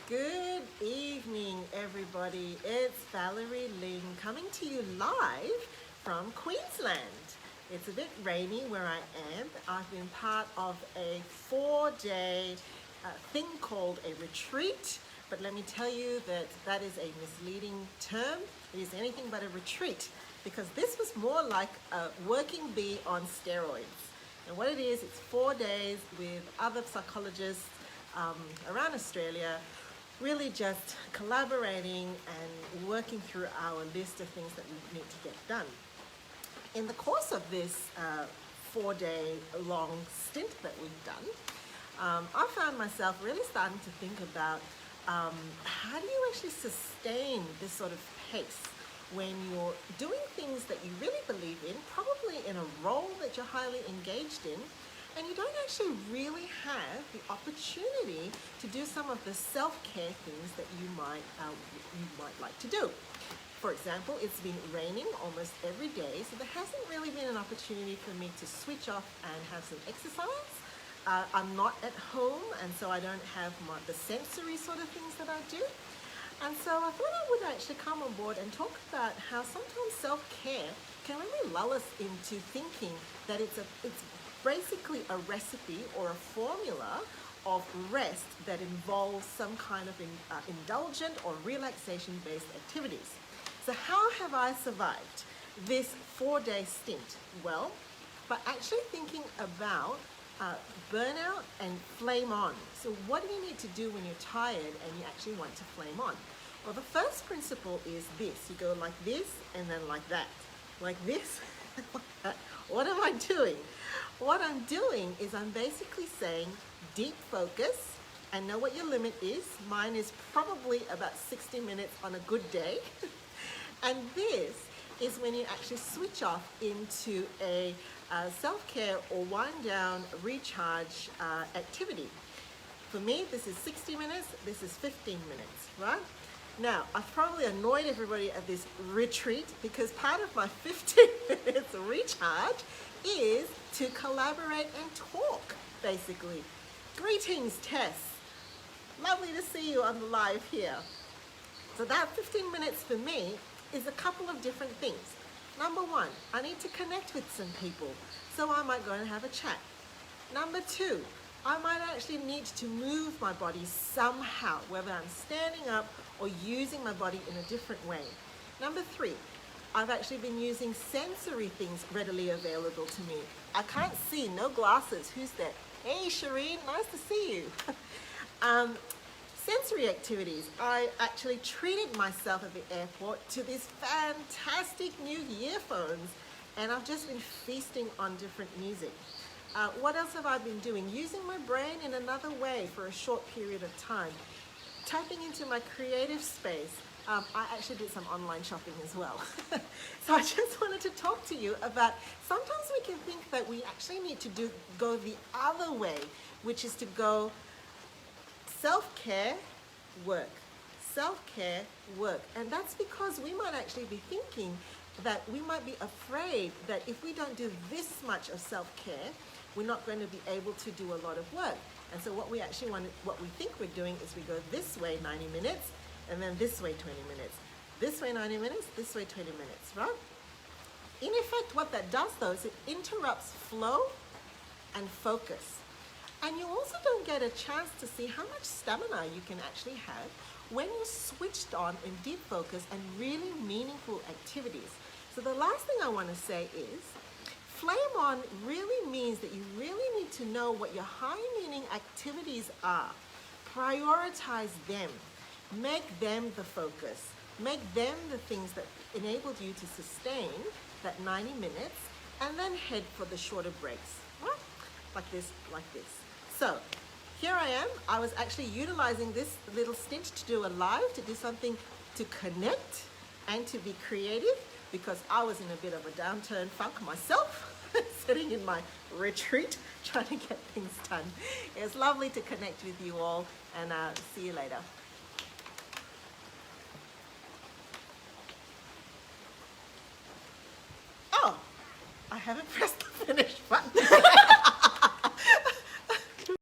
Good evening, everybody. It's Valerie Ling coming to you live from Queensland. It's a bit rainy where I am. I've been part of a 4-day thing called a retreat, but let me tell you that that is a misleading term. It is anything but a retreat because this was more like a working bee on steroids. And what it is, it's 4 days with other psychologists around Australia, really just collaborating and working through our list of things that we need to get done. In the course of this 4-day long stint that we've done, I found myself really starting to think about how do you actually sustain this sort of pace when you're doing things that you really believe in, probably in a role that you're highly engaged in, and you don't actually really have the opportunity to do some of the self-care things that you might like to do. For example, it's been raining almost every day, so there hasn't really been an opportunity for me to switch off and have some exercise. I'm not at home, and so I don't have the sensory sort of things that I do. And so I thought I would actually come on board and talk about how sometimes self-care can really lull us into thinking that it's basically a recipe or a formula of rest that involves some kind of indulgent or relaxation-based activities. So how have I survived this 4-day stint? Well, by actually thinking about burnout and flame on. So what do you need to do when you're tired and you actually want to flame on? Well, the first principle is this. You go like this and then like that. Like this and like that. What am I doing? What I'm doing is I'm basically saying deep focus and know what your limit is. Mine is probably about 60 minutes on a good day. And this is when you actually switch off into a self-care or wind down, recharge activity. For me, this is 60 minutes, this is 15 minutes, right? Now, I've probably annoyed everybody at this retreat because part of my 15 minutes recharge is to collaborate and talk, basically. Greetings, Tess. Lovely to see you on the live here. So that 15 minutes for me is a couple of different things. Number one, I need to connect with some people, so I might go and have a chat. Number two, I might actually need to move my body somehow, whether I'm standing up or using my body in a different way. Number three, I've actually been using sensory things readily available to me. I can't see, no glasses. Who's that? Hey, Shireen, nice to see you. Sensory activities. I actually treated myself at the airport to these fantastic new earphones, and I've just been feasting on different music. What else have I been doing? Using my brain in another way for a short period of time. Tapping into my creative space. I actually did some online shopping as well. So I just wanted to talk to you about sometimes we can think that we actually need to go the other way, which is to go self-care, work. Self-care, work. And that's because we might actually be thinking that we might be afraid that if we don't do this much of self-care, we're not going to be able to do a lot of work. And so what we think we're doing is we go this way 90 minutes, and then this way 20 minutes. This way 90 minutes, this way 20 minutes, right? In effect, what that does though is it interrupts flow and focus. And you also don't get a chance to see how much stamina you can actually have when you're switched on in deep focus and really meaningful activities. So the last thing I want to say is, flame on really means that you really need to know what your high meaning activities are. Prioritize them. Make them the focus. Make them the things that enabled you to sustain that 90 minutes and then head for the shorter breaks. Right? Like this, like this. So here I am. I was actually utilizing this little stint to do a live, to do something to connect and to be creative because I was in a bit of a downturn funk myself, sitting in my retreat trying to get things done. It's lovely to connect with you all, and see you later. Oh, I haven't pressed the finish button.